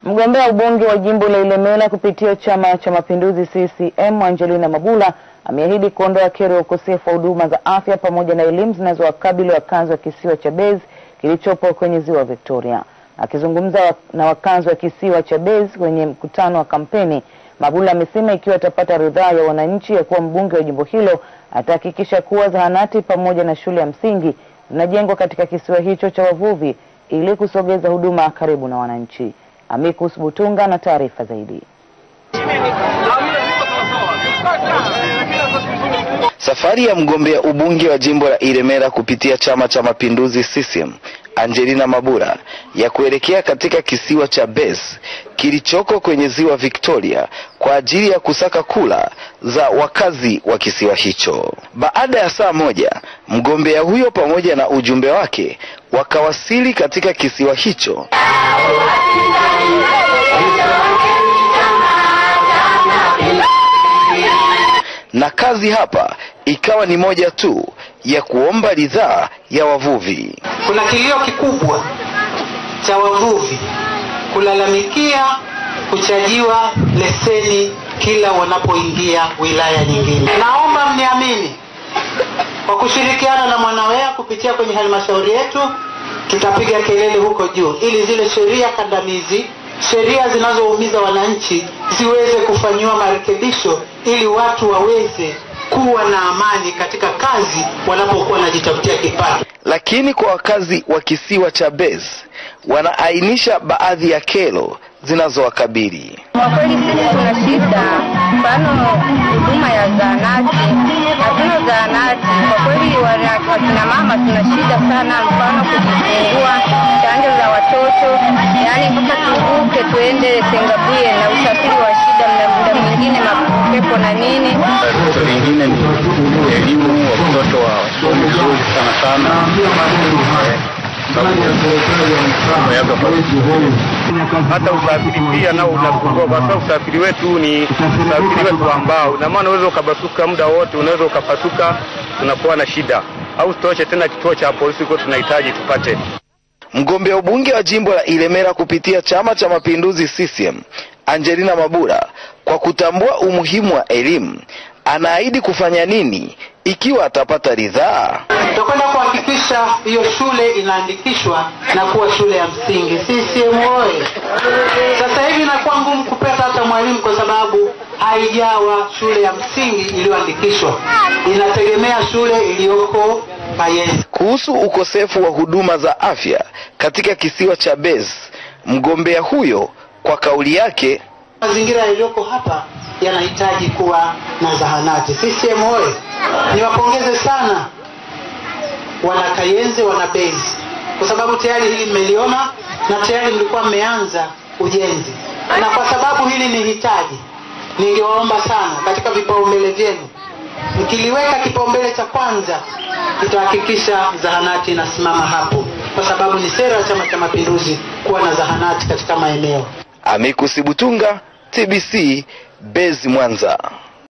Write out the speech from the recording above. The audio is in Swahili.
Mgombea ubunge wa jimbo la Ilemela kupitia Chama cha Mapinduzi CCM Angelina Mabula ameahidi kuondoa kero ya ukosefu wa huduma za afya pamoja na elimu zinazowakabili wakazi wa kisiwa cha Mbezi kilichopo kwenye ziwa Victoria. Akizungumza na wakazi wa kisiwa cha Mbezi kwenye mkutano wa kampeni, Mabula amesema ikiwa atapata ridhaa ya wananchi ya kuwa mbunge wa jimbo hilo, atahakikisha kuwa zahanati pamoja na shule ya msingi zinajengwa katika kisiwa hicho cha wavuvi ili kusogeza huduma karibu na wananchi. Amikus Butunga na taarifa zaidi. Safari ya mgombea ubunge wa jimbo la Ilemela kupitia Chama cha Mapinduzi CCM Angelina Mabula ya kuelekea katika kisiwa cha Mbezi kilichoko kwenye ziwa Victoria kwa ajili ya kusaka kula za wakazi wa kisiwa hicho. Baada ya saa moja, mgombea huyo pamoja na ujumbe wake wakawasili katika kisiwa hicho. Na kazi hapa ikawa ni moja tu ya kuomba ridhaa ya wavuvi. Kuna kilio kikubwa cha wavuvi kulalamikia kuchajiwa leseni kila wanapoingia wilaya nyingine. Naomba mniamini, kwa kushirikiana na Mwanawea kupitia kwenye halmashauri yetu tutapiga kelele huko juu ili zile sheria kandamizi, sheria zinazoumiza wananchi ziweze kufanywa marekebisho ili watu waweze kuwa na amani katika kazi wanapokuwa wanajitafutia kipato. Lakini kwa wakazi wa kisiwa cha Mbezi wanaainisha baadhi ya kero zinazowakabili. Kwa kweli sisi tuna shida, mfano huduma ya zahanati, hatuna zahanati. Kwa kweli wakina mama tuna shida sana, mfano kujifungua, chanjo za watoto, yani mpaka tuvuke tuende Sengabuye na usafiri wa shida, muda mwingine mapepo na nini. Tatizo lingine ni elimu, watoto wa vizuri sana. Hata usafiri pia nao unapungua, kwa sababu usafiri wetu ni usafiri wetu ambao na maana unaweza ukabasuka muda wote, unaweza ukapasuka, tunakuwa na shida. Au tutoshe tena kituo cha polisi kwa tunahitaji tupate. Mgombea ubunge wa jimbo la Ilemela kupitia Chama cha Mapinduzi CCM Angelina Mabula, kwa kutambua umuhimu wa elimu, anaahidi kufanya nini ikiwa atapata ridhaa. Tutakwenda kuhakikisha hiyo shule inaandikishwa na kuwa shule ya msingi. CCM oyee! Sasa hivi inakuwa ngumu kupata hata mwalimu kwa sababu haijawa shule ya msingi iliyoandikishwa. Inategemea shule iliyoko Kayenzi. Kuhusu ukosefu wa huduma za afya katika kisiwa cha Mbezi, mgombea huyo kwa kauli yake, mazingira yaliyoko hapa yanahitaji kuwa na zahanati. CCM oyee! Niwapongeze sana wana Kayenzi, wana Mbezi, kwa sababu tayari hili mmeliona na tayari mlikuwa mmeanza ujenzi. Na kwa sababu hili ni hitaji, ningewaomba sana katika vipaumbele vyenu, mkiliweka kipaumbele cha kwanza, tutahakikisha zahanati inasimama hapo, kwa sababu ni sera ya Chama cha Mapinduzi kuwa na zahanati katika maeneo. Amikus Butunga, TBC, Mbezi, Mwanza.